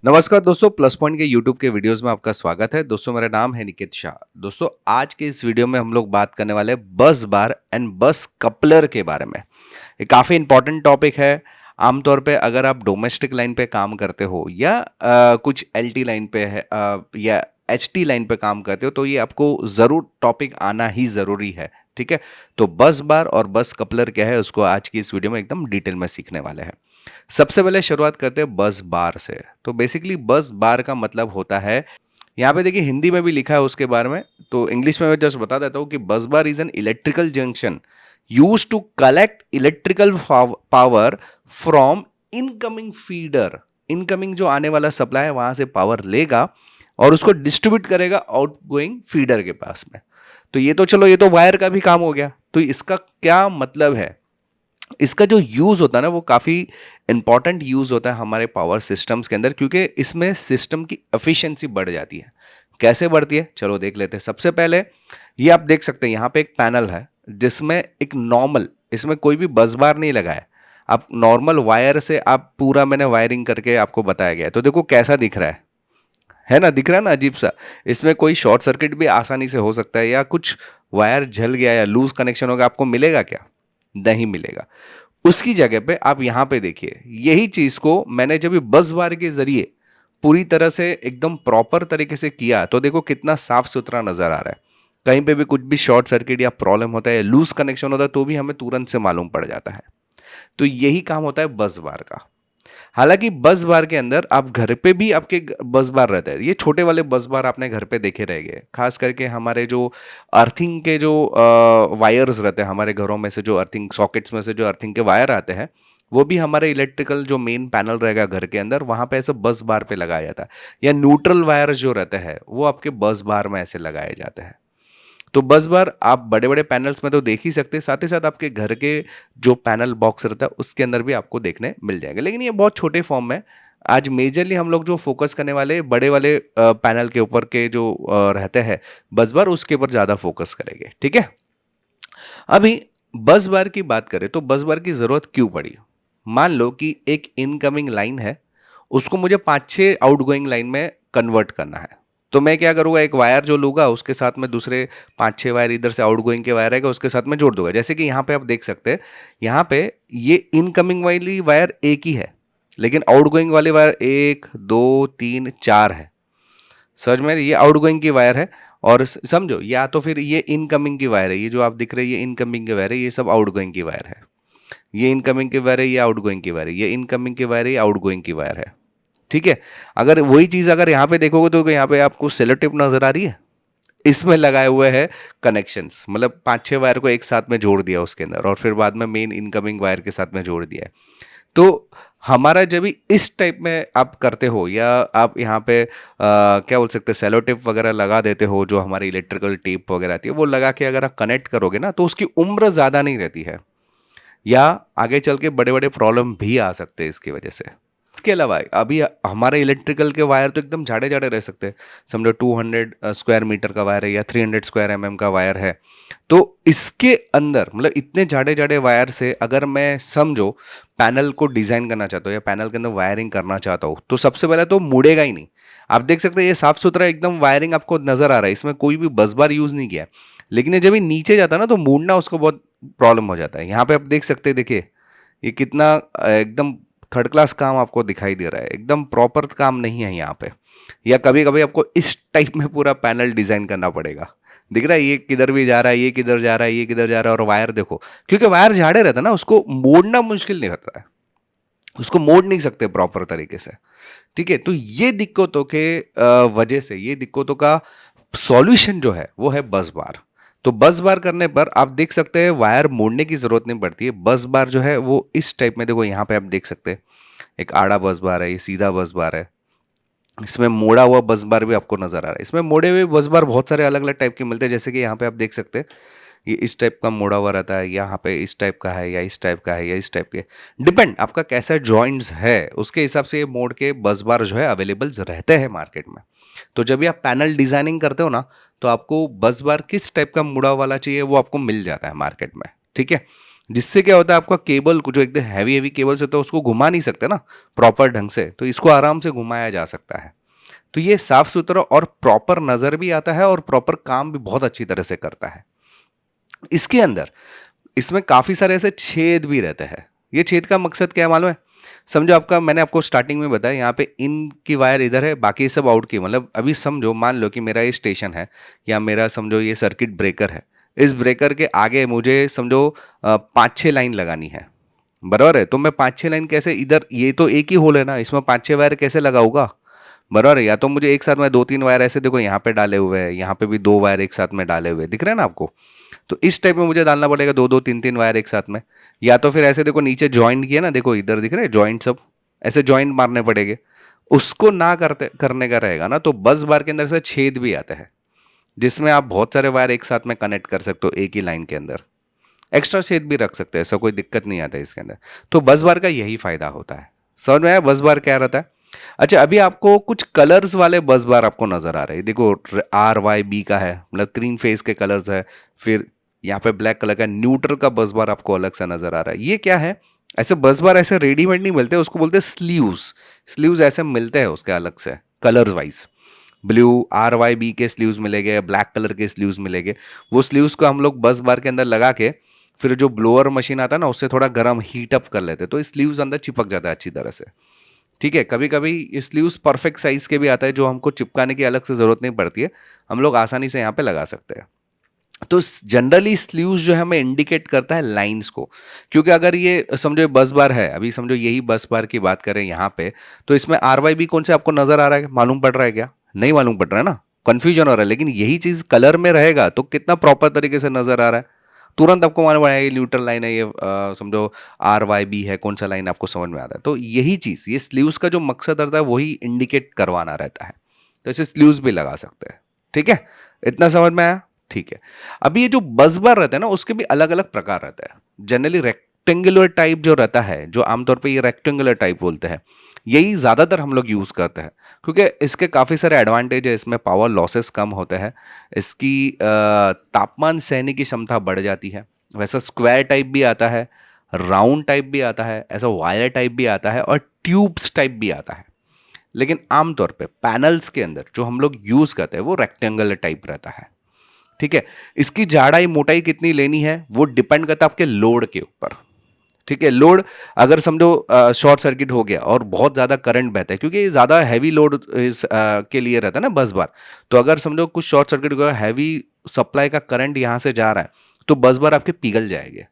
नमस्कार दोस्तों, plus point के यूट्यूब के वीडियोस में आपका स्वागत है। दोस्तों मेरा नाम है निकित शाह। दोस्तों आज के इस वीडियो में हम लोग बात करने वाले हैं बस बार एंड बस कपलर के बारे में। ये काफ़ी इंपॉर्टेंट टॉपिक है। आमतौर पे अगर आप डोमेस्टिक लाइन पे काम करते हो या कुछ एलटी लाइन पे है या एचटी लाइन पे काम करते हो तो ये आपको ज़रूर टॉपिक आना ही ज़रूरी है। ठीक है, तो बस बार और बस कपलर क्या है उसको आज की इस वीडियो में एकदम डिटेल में सीखने वाले हैं। सबसे पहले शुरुआत करते हैं बस बार से। तो बेसिकली बस बार का मतलब होता है, यहाँ पे देखिए हिंदी में भी लिखा है उसके बारे में, तो इंग्लिश में मैं जस्ट बता देता हूँ कि bus bar is an electrical junction use to collect electrical power from incoming feeder. Incoming जो आने वाला सप्लाई है वहां से पावर लेगा और उसको डिस्ट्रीब्यूट करेगा आउटगोइंग फीडर के पास में। तो ये तो चलो, ये तो वायर का भी काम हो गया। तो इसका क्या मतलब है, इसका जो यूज़ होता है ना वो काफ़ी इंपॉर्टेंट यूज़ होता है हमारे पावर सिस्टम्स के अंदर, क्योंकि इसमें सिस्टम की एफिशिएंसी बढ़ जाती है। कैसे बढ़ती है चलो देख लेते हैं। सबसे पहले ये आप देख सकते हैं, यहाँ पे एक पैनल है जिसमें एक नॉर्मल, इसमें कोई भी बस बार नहीं लगा है। आप नॉर्मल वायर से आप पूरा, मैंने वायरिंग करके आपको बताया गया है। तो देखो कैसा दिख रहा है ना, दिख रहा है ना अजीब सा। इसमें कोई शॉर्ट सर्किट भी आसानी से हो सकता है, या कुछ वायर जल गया या लूज कनेक्शन होगा, आपको मिलेगा क्या? नहीं मिलेगा। उसकी जगह पे आप यहां पे देखिए, यही चीज को मैंने जब बस बार के जरिए पूरी तरह से एकदम प्रॉपर तरीके से किया तो देखो कितना साफ सुथरा नजर आ रहा है। कहीं पे भी कुछ भी शॉर्ट सर्किट या प्रॉब्लम होता है, लूज कनेक्शन होता है, तो भी हमें तुरंत से मालूम पड़ जाता है। तो यही काम होता है बस बार का। हालांकि बस बार के अंदर आप घर पे भी आपके बस बार रहते हैं। ये छोटे वाले बस बार आपने घर पे देखे रहेंगे, खास करके हमारे जो अर्थिंग के जो वायर्स रहते हैं हमारे घरों में से, जो अर्थिंग सॉकेट्स में से जो अर्थिंग के वायर आते हैं, वो भी हमारे इलेक्ट्रिकल जो मेन पैनल रहेगा घर के अंदर, वहां पे ऐसे बस बार पे लगाया जाता है। या न्यूट्रल वायर जो रहते हैं वो आपके बस बार में ऐसे लगाए जाते हैं। तो बस बार आप बड़े बड़े पैनल्स में तो देख ही सकते हैं, साथ ही साथ आपके घर के जो पैनल बॉक्स रहता है उसके अंदर भी आपको देखने मिल जाएंगे, लेकिन ये बहुत छोटे फॉर्म में। आज मेजरली हम लोग जो फोकस करने वाले बड़े वाले पैनल के ऊपर के जो रहते हैं बस बार, उसके ऊपर ज़्यादा फोकस करेंगे। ठीक है, अभी बस बार की बात करें तो बस बार की ज़रूरत क्यों पड़ी। मान लो कि एक इनकमिंग लाइन है, उसको मुझे 5-6 आउटगोइंग लाइन में कन्वर्ट करना है। तो मैं क्या करूँगा, एक वायर जो लूँगा उसके साथ में दूसरे 5-6 वायर इधर से आउटगोइंग के वायर आएगा उसके साथ में जोड़ दूंगा। जैसे कि यहाँ पे आप देख सकते हैं, यहाँ पे ये इनकमिंग वाली वायर एक ही है, लेकिन आउटगोइंग वाले वायर 1 2 3 4 है। समझ में, ये आउटगोइंग की वायर है। और समझो, या तो फिर ये इनकमिंग की वायर है, ये जो आप दिख रहे हैं ये इनकमिंग की वायर है, ये सब आउटगोइंग की वायर है। ये इनकमिंग की वायर है, ये आउटगोइंग की वायर है, ये इनकमिंग की वायर है, ये आउटगोइंग की वायर है। ठीक है, अगर वही चीज़ अगर यहाँ पे देखोगे तो यहाँ पे आपको सेलो टेप नजर आ रही है, इसमें लगाए हुए हैं कनेक्शंस, मतलब 5-6 वायर को एक साथ में जोड़ दिया उसके अंदर, और फिर बाद में मेन इनकमिंग वायर के साथ में जोड़ दिया है। तो हमारा जब भी इस टाइप में आप करते हो, या आप यहाँ पे क्या बोल सकते हैं, सेलो टेप वगैरह लगा देते हो, जो हमारी इलेक्ट्रिकल टेप वगैरह आती है वो लगा के अगर आप कनेक्ट करोगे ना, तो उसकी उम्र ज़्यादा नहीं रहती है, या आगे चल के बड़े बड़े प्रॉब्लम भी आ सकते हैं इसकी वजह से। इसके अलावा अभी हमारे इलेक्ट्रिकल के वायर तो एकदम झाड़े झाड़े रह सकते हैं। समझो 200 स्क्वायर मीटर का वायर है या 300 स्क्वायर का वायर है, तो इसके अंदर मतलब इतने झाड़े झाड़े वायर से अगर मैं समझो पैनल को डिजाइन करना चाहता हूँ या पैनल के अंदर वायरिंग करना चाहता हूँ, तो सबसे पहले तो मुड़ेगा ही नहीं। आप देख सकते हैं ये साफ सुथरा एकदम वायरिंग आपको नजर आ रहा है, इसमें कोई भी बस बार यूज नहीं किया है। लेकिन ये जब ये नीचे जाता है ना तो मुड़ना उसको बहुत प्रॉब्लम हो जाता है। यहाँ पे आप देख सकते हैं, देखिए ये कितना एकदम थर्ड क्लास काम आपको दिखाई दे रहा है, एकदम प्रॉपर काम नहीं है यहाँ पे। या कभी कभी आपको इस टाइप में पूरा पैनल डिजाइन करना पड़ेगा। दिख रहा है ये किधर भी जा रहा है, ये किधर जा रहा है, ये किधर जा रहा है, और वायर देखो, क्योंकि वायर झाड़े रहता है ना, उसको मोड़ना मुश्किल नहीं होता है, उसको मोड़ नहीं सकते प्रॉपर तरीके से। ठीक है, तो ये दिक्कतों के वजह से, ये दिक्कतों का सॉल्यूशन जो है वो है बस बार। तो बस बार करने पर आप देख सकते हैं वायर मोड़ने की जरूरत नहीं पड़ती है। बस बार जो है वो इस टाइप में, देखो यहाँ पे आप देख सकते हैं एक आड़ा बस बार है, ये सीधा बस बार है, इसमें मोड़ा हुआ बस बार भी आपको नजर आ रहा है। इसमें मोड़े हुए बस बार बहुत सारे अलग अलग टाइप के मिलते हैं, जैसे कि यहाँ पे आप देख सकते हैं ये इस टाइप का मोड़ा हुआ रहता है, यहाँ पे इस टाइप का है, या इस टाइप का है, या इस टाइप के, डिपेंड आपका कैसा जॉइंट्स है उसके हिसाब से ये मोड़ के बस बार जो है अवेलेबल रहते हैं मार्केट में। तो जब भी आप पैनल डिजाइनिंग करते हो ना, तो आपको बस बार किस टाइप का मुड़ा वाला चाहिए वो आपको मिल जाता है मार्केट में। ठीक है, जिससे क्या होता है आपका केबल को जो एकदम हैवी हैवी केबल से तो उसको घुमा नहीं सकते ना प्रॉपर ढंग से, तो इसको आराम से घुमाया जा सकता है। तो ये साफ सुथरा और प्रॉपर नजर भी आता है और प्रॉपर काम भी बहुत अच्छी तरह से करता है। इसके अंदर इसमें काफी सारे ऐसे छेद भी रहते हैं। ये छेद का मकसद क्या है मालूम है? समझो आपका, मैंने आपको स्टार्टिंग में बताया यहाँ पे इन की वायर इधर है, बाकी सब आउट की, मतलब अभी समझो मान लो कि मेरा ये स्टेशन है या मेरा समझो ये सर्किट ब्रेकर है। इस ब्रेकर के आगे मुझे समझो 5-6 लाइन लगानी है, बराबर है? तो मैं 5-6 लाइन कैसे, इधर ये तो एक ही होल है ना, इसमें 5-6 वायर कैसे लगाऊंगा, बराबर है? या तो मुझे एक साथ में 2-3 वायर ऐसे, देखो यहाँ पे डाले हुए हैं, यहाँ पे भी 2 वायर एक साथ में डाले हुए दिख रहे हैं ना आपको, तो इस टाइप में मुझे डालना पड़ेगा 2-2 3-3 वायर एक साथ में। या तो फिर ऐसे देखो नीचे जॉइंट किया ना, देखो इधर दिख रहे हैं जॉइंट, सब ऐसे जॉइंट मारने पड़ेंगे। उसको ना करते करने का रहेगा ना, तो बस बार के अंदर से छेद भी आता है जिसमें आप बहुत सारे वायर एक साथ में कनेक्ट कर सकते हो एक ही लाइन के अंदर। एक्स्ट्रा छेद भी रख सकते हैं, ऐसा कोई दिक्कत नहीं आता है इसके अंदर। तो बस बार का यही फायदा होता है। समझ में आया बस बार क्या रहता है? अच्छा, अभी आपको कुछ कलर्स वाले बस बार आपको नजर आ रहे हैं, देखो RYB का है, मतलब 3 फेज के कलर्स है। फिर यहाँ पे ब्लैक कलर का न्यूट्रल का बस बार आपको अलग से नजर आ रहा है। ये क्या है? ऐसे बस बार ऐसे रेडीमेड नहीं मिलते, उसको बोलते हैं स्लीव्स। स्लीव्स ऐसे मिलते हैं उसके अलग से कलर वाइज। ब्लू RYB के स्लीव्स मिलेंगे, ब्लैक कलर के स्लीव्स मिलेंगे। वो स्लीव्स को हम लोग बस बार के अंदर लगा के फिर जो ब्लोअर मशीन आता है ना, उससे थोड़ा गर्म हीट अप कर लेते हैं, तो स्लीव्स अंदर चिपक जाता है अच्छी तरह से। ठीक है, कभी कभी स्लीव्स परफेक्ट साइज के भी आता है जो हमको चिपकाने की अलग से जरूरत नहीं पड़ती है, हम लोग आसानी से यहाँ पे लगा सकते हैं। तो जनरली स्लीव्स जो है हमें इंडिकेट करता है लाइंस को, क्योंकि अगर ये समझो बस बार है, अभी समझो यही बस बार की बात करें यहाँ पे, तो इसमें RYB कौन से आपको नजर आ रहा है, मालूम पड़ रहा है क्या? नहीं मालूम पड़ रहा है ना, कंफ्यूजन हो रहा है। लेकिन यही चीज कलर में रहेगा तो कितना प्रॉपर तरीके से नजर आ रहा है, तुरंत आपको मालूम पड़ेगा ये न्यूट्रल लाइन है, ये समझो RYB है, कौन सा लाइन आपको समझ में आता है। तो यही चीज, ये स्लीव्स का जो मकसद रहता है वही इंडिकेट करवाना रहता है। तो ऐसे स्लीव्स भी लगा सकते हैं। ठीक है, इतना समझ में आया? ठीक है। अभी ये जो बस बार रहते हैं ना, उसके भी अलग अलग प्रकार रहते हैं। जनरली रेक्टेंगुलर टाइप जो रहता है, जो आमतौर पे ये रेक्टेंगुलर टाइप बोलते हैं, यही ज्यादातर हम लोग यूज करते हैं, क्योंकि इसके काफी सारे एडवांटेज है। इसमें पावर लॉसेस कम होते हैं, इसकी तापमान सहने की क्षमता बढ़ जाती है। वैसा स्क्वायर टाइप भी आता है, राउंड टाइप भी आता है, ऐसा वायर टाइप भी आता है, और ट्यूब्स टाइप भी आता है। लेकिन आमतौर पे पैनल्स के अंदर जो हम लोग यूज करते हैं वो रेक्टेंगुलर टाइप रहता है। ठीक है, इसकी जाड़ाई मोटाई कितनी लेनी है वो डिपेंड करता है आपके लोड के ऊपर। ठीक है, लोड अगर समझो शॉर्ट सर्किट हो गया और बहुत ज़्यादा करंट बहता है, क्योंकि ज़्यादा हैवी लोड के लिए रहता है ना बस बार, तो अगर समझो कुछ शॉर्ट सर्किट हो गया, हैवी सप्लाई का करंट यहाँ से जा रहा है, तो बस बार आपके पिघल जाएंगे।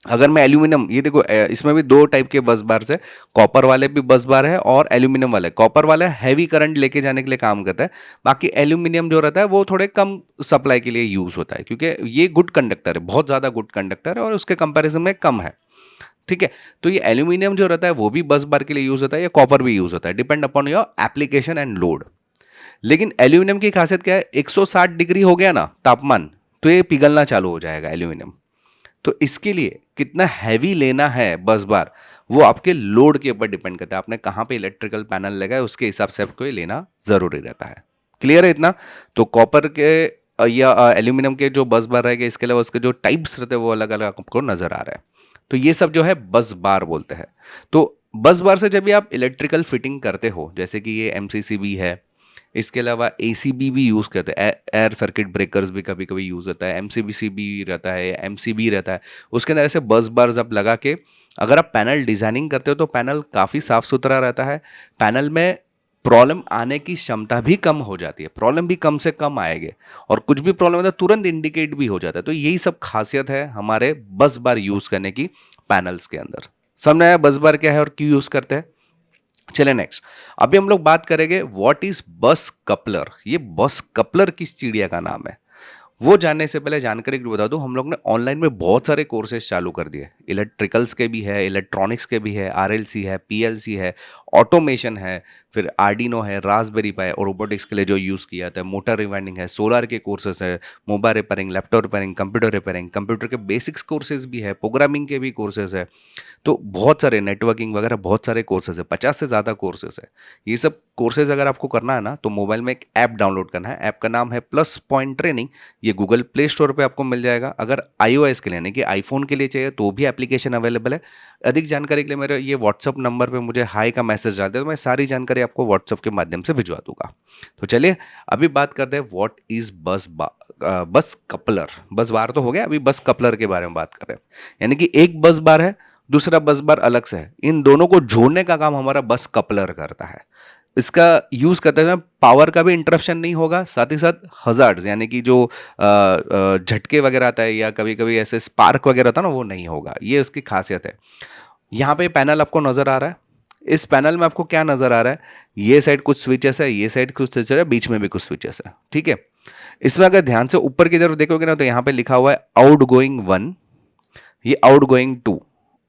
अगर मैं एल्यूमिनियम, ये देखो इसमें भी 2 टाइप के बस बार है, कॉपर वाले भी बस बार है और एल्यूमिनियम वाले। कॉपर वाला हैवी करंट लेके जाने के लिए काम करता है, बाकी एल्यूमिनियम जो रहता है वो थोड़े कम सप्लाई के लिए यूज होता है, क्योंकि ये गुड कंडक्टर है, बहुत ज़्यादा गुड कंडक्टर है और उसके कंपैरिजन में कम है। ठीक है, तो ये एल्यूमिनियम जो रहता है वो भी बस बार के लिए यूज होता है, या कॉपर भी यूज होता है, depend upon your application and load. लेकिन एल्यूमिनियम की खासियत क्या है, 160 डिग्री हो गया ना तापमान, तो ये पिघलना चालू हो जाएगा एल्यूमिनियम। तो इसके लिए कितना हैवी लेना है बस बार, वो आपके लोड के ऊपर डिपेंड करता है, आपने कहाँ पे इलेक्ट्रिकल पैनल लगाए उसके हिसाब से आपको ये लेना जरूरी रहता है। क्लियर है इतना? तो कॉपर के या एल्यूमिनियम के जो बस बार रहेंगे, इसके अलावा उसके जो टाइप्स रहते हैं वो अलग अलग आपको नजर आ रहा है। तो ये सब जो है बस बार बोलते हैं। तो बस बार से जब भी आप इलेक्ट्रिकल फिटिंग करते हो, जैसे कि ये MCCB है, इसके अलावा ACB भी यूज़ करते हैं, एयर सर्किट ब्रेकर्स भी कभी कभी यूज़ होता है, MCBC भी रहता है, MCB रहता है, उसके अंदर ऐसे बस बार्स आप लगा के अगर आप पैनल डिजाइनिंग करते हो तो पैनल काफ़ी साफ सुथरा रहता है। पैनल में प्रॉब्लम आने की क्षमता भी कम हो जाती है, प्रॉब्लम भी कम से कम आएंगे, और कुछ भी प्रॉब्लम होता है तुरंत इंडिकेट भी हो जाता है। तो यही सब खासियत है हमारे बस बार यूज़ करने की पैनल्स के अंदर। समझ में आया बस बार क्या है और क्यों यूज़ करते हैं? चले नेक्स्ट, अभी हम लोग बात करेंगे व्हाट इज बस कपलर। ये बस कपलर किस चिड़िया का नाम है, वो जानने से पहले जानकारी बता दूं, हम लोग ने ऑनलाइन में बहुत सारे कोर्सेज चालू कर दिए, इलेक्ट्रिकल्स के भी है, इलेक्ट्रॉनिक्स के भी है, RLC है, PLC है, ऑटोमेशन है, फिर आर्डिनो है, रास्पबेरी पाई और रोबोटिक्स के लिए जो यूज़ किया जाता है, मोटर रिवाइंडिंग है, सोलार के कोर्सेज है, mobile repairing, laptop repairing, computer repairing, computer के बेसिक्स कोर्सेज भी है, प्रोग्रामिंग के भी कोर्सेज है। तो बहुत सारे नेटवर्किंग वगैरह बहुत सारे कोर्सेज है, 50 से ज़्यादा कोर्सेज है। ये सब कोर्सेज अगर आपको करना है ना, तो मोबाइल में एक ऐप डाउनलोड करना है। ऐप का नाम है प्लस पॉइंट ट्रेनिंग। ये गूगल प्ले स्टोर पे आपको मिल जाएगा। अगर iOS के लिए यानी कि आईफोन के लिए चाहिए तो भी एप्लीकेशन अवेलेबल है। अधिक जानकारी के लिए मेरे ये व्हाट्सअप नंबर पे मुझे हाई का मैसेज डाल दे, तो मैं सारी जानकारी आपको व्हाट्सअप के माध्यम से भिजवा दूंगा। तो चलिए अभी बात करते हैं व्हाट इज बस कपलर। बस बार तो हो गया, अभी बस कपलर के बारे में बात कर रहे हैं। यानी कि एक बस बार है, दूसरा बस बार अलग से है, इन दोनों को जोड़ने का काम हमारा बस कपलर करता है। इसका यूज करते हुए पावर का भी इंटरप्शन नहीं होगा, साथ ही साथ हजार्ड्स यानी कि जो झटके वगैरह आता है या कभी कभी ऐसे स्पार्क वगैरह होता है ना, वो नहीं होगा। ये उसकी खासियत है। यहाँ पे पैनल आपको नजर आ रहा है। इस पैनल में आपको क्या नजर आ रहा है? ये साइड कुछ स्विचेस है, ये साइड कुछ स्विचेस है, बीच में भी कुछ स्विचेस है। ठीक है। इसमें अगर ध्यान से ऊपर की तरफ देखोगे ना, तो यहाँ पे लिखा हुआ है आउट गोइंग 1, ये आउट गोइंग 2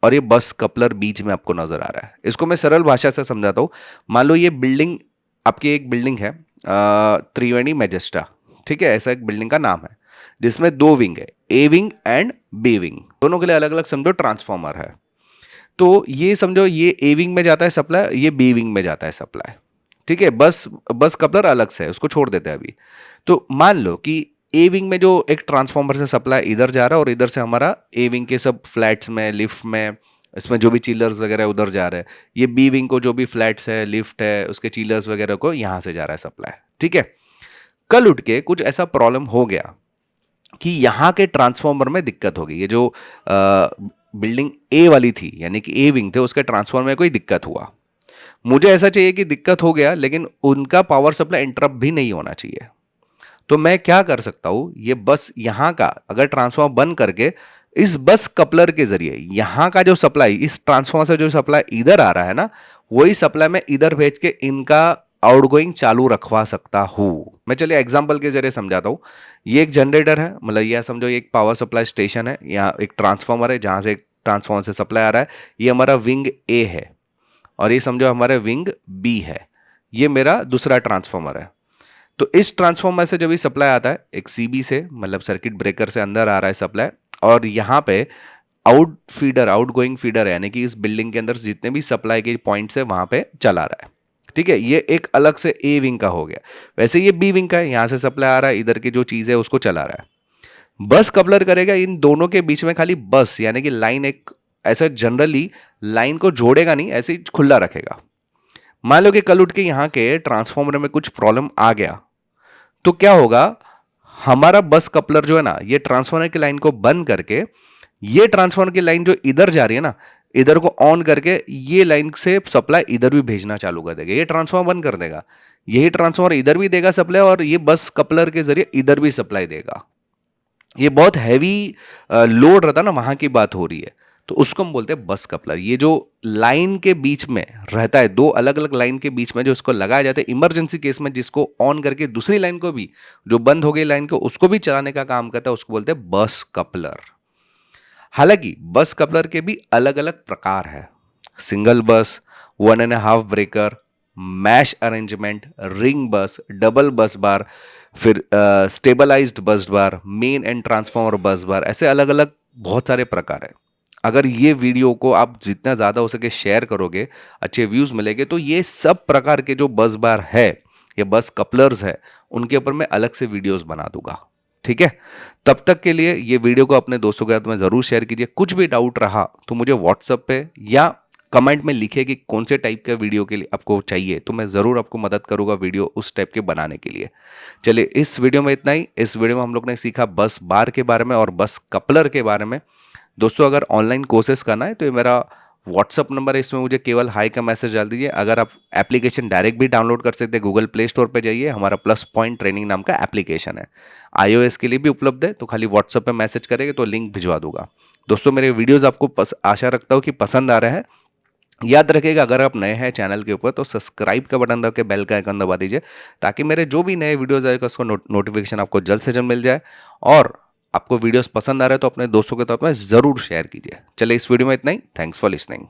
और ये बस कपलर बीच में आपको नजर आ रहा है। इसको मैं सरल भाषा से समझाता हूँ। मान लो ये बिल्डिंग, आपकी एक बिल्डिंग है त्रिवेणी मैजेस्टा। ठीक है, ऐसा एक बिल्डिंग का नाम है जिसमें दो विंग है, A wing and B wing. दोनों के लिए अलग अलग समझो ट्रांसफॉर्मर है। तो ये समझो ये ए विंग में जाता है सप्लाई, ये बी विंग में जाता है सप्लाई। ठीक है, बस कपलर अलग से है, उसको छोड़ देते हैं अभी। तो मान लो कि ए विंग में जो एक ट्रांसफॉर्मर से सप्लाई इधर जा रहा है और इधर से हमारा ए विंग के सब फ्लैट्स में, लिफ्ट में, इसमें जो भी चिलर्स वगैरह उधर जा रहे हैं। ये बी विंग को जो भी फ्लैट्स है, लिफ्ट है, उसके चिलर्स वगैरह को यहाँ से जा रहा है सप्लाई। ठीक है। कल उठ के कुछ ऐसा प्रॉब्लम हो गया कि यहाँ के ट्रांसफॉर्मर में दिक्कत हो गई। ये जो बिल्डिंग ए वाली थी यानी कि ए विंग थे, उसके ट्रांसफॉर्मर में कोई दिक्कत हुआ। मुझे ऐसा चाहिए कि दिक्कत हो गया लेकिन उनका पावर सप्लाई इंटरप्ट भी नहीं होना चाहिए। तो मैं क्या कर सकता हूं, ये बस यहां का अगर ट्रांसफॉर्मर बंद करके इस बस कपलर के जरिए यहां का जो सप्लाई, इस ट्रांसफॉर्मर से जो सप्लाई इधर आ रहा है ना, वही सप्लाई मैं इधर भेज के इनका आउटगोइंग चालू रखवा सकता हूं। मैं चलिए एग्जांपल के जरिए समझाता हूं। ये एक जनरेटर है, मतलब यह समझो एक पावर सप्लाई स्टेशन है, यहाँ एक ट्रांसफॉर्मर है जहां से एक ट्रांसफॉर्मर से सप्लाई आ रहा है। ये हमारा विंग ए है और ये समझो हमारा विंग बी है। ये मेरा दूसरा ट्रांसफॉर्मर है। तो इस ट्रांसफॉर्मर से जब भी सप्लाई आता है एक सीबी से, मतलब सर्किट ब्रेकर से अंदर आ रहा है सप्लाई, और यहाँ पे आउट गोइंग फीडर है यानी कि इस बिल्डिंग के अंदर जितने भी सप्लाई के पॉइंट्स है वहां पे चला रहा है। ठीक है, ये एक अलग से ए विंग का हो गया। वैसे ये बी विंग का है, यहां से सप्लाई आ रहा है, इधर की जो चीज है उसको चला रहा है। बस कपलर करेगा इन दोनों के बीच में खाली बस यानी कि लाइन, एक ऐसा जनरली लाइन को जोड़ेगा नहीं, ऐसे ही खुला रखेगा। मान लो कि कल उठ के यहाँ के ट्रांसफॉर्मर में कुछ प्रॉब्लम आ गया तो क्या होगा, हमारा बस कपलर जो है ना, ये ट्रांसफॉर्मर की लाइन को बंद करके ये ट्रांसफॉर्मर की लाइन जो इधर जा रही है ना, इधर को ऑन करके ये लाइन से सप्लाई इधर भी भेजना चालू कर देगा। ये ट्रांसफॉर्मर बंद कर देगा, यही ट्रांसफॉर्मर इधर भी देगा सप्लाई और ये बस कपलर के जरिए इधर भी सप्लाई देगा। ये बहुत हैवी लोड रहता है ना, वहां की बात हो रही है, तो उसको हम बोलते हैं बस कपलर। ये जो लाइन के बीच में रहता है, दो अलग अलग लाइन के बीच में जो इसको लगाया जाता है इमरजेंसी केस में, जिसको ऑन करके दूसरी लाइन को भी, जो बंद हो गई लाइन को, उसको भी चलाने का काम करता है, उसको बोलते हैं बस कपलर। हालांकि बस कपलर के भी अलग अलग प्रकार है। सिंगल बस, 1.5 ब्रेकर, मैश अरेंजमेंट, रिंग बस, डबल बस बार, फिर स्टेबलाइज्ड बस बार, मेन एंड ट्रांसफॉर्मर बस बार, ऐसे अलग अलग बहुत सारे प्रकार है। अगर ये वीडियो को आप जितना ज़्यादा हो सके शेयर करोगे, अच्छे व्यूज़ मिलेंगे, तो ये सब प्रकार के जो बस बार है या बस कपलर्स है, उनके ऊपर मैं अलग से वीडियोस बना दूंगा। ठीक है, तब तक के लिए ये वीडियो को अपने दोस्तों के साथ में ज़रूर शेयर कीजिए। कुछ भी डाउट रहा तो मुझे व्हाट्सएप पे या कमेंट में लिखिए कि कौन से टाइप का वीडियो के लिए आपको चाहिए, तो मैं ज़रूर आपको मदद करूंगा वीडियो उस टाइप के बनाने के लिए। चलिए, इस वीडियो में इतना ही। इस वीडियो में हम लोग ने सीखा बस बार के बारे में और बस कपलर के बारे में। दोस्तों, अगर ऑनलाइन कोर्सेज करना है तो ये मेरा व्हाट्सअप नंबर है, इसमें मुझे केवल हाई का मैसेज डाल दीजिए। अगर आप एप्लीकेशन डायरेक्ट भी डाउनलोड कर सकते हैं, गूगल प्ले स्टोर पे जाइए, हमारा प्लस पॉइंट ट्रेनिंग नाम का एप्लीकेशन है, iOS के लिए भी उपलब्ध है। तो खाली व्हाट्सअप पे मैसेज करेंगे तो लिंक भिजवा दूंगा। दोस्तों, मेरे वीडियोज़ आपको आशा रखता हूँ कि पसंद आ रहे हैं। याद रखिएगा, अगर आप नए हैं चैनल के ऊपर तो सब्सक्राइब का बटन दबा के बेल का आइकन दबा दीजिए, ताकि मेरे जो भी नए वीडियोस आएगा उसको नोटिफिकेशन आपको जल्द से जल्द मिल जाए। और आपको वीडियोस पसंद आ रहे हैं तो अपने दोस्तों के साथ में ज़रूर शेयर कीजिए। चलिए, इस वीडियो में इतना ही। Thanks for listening.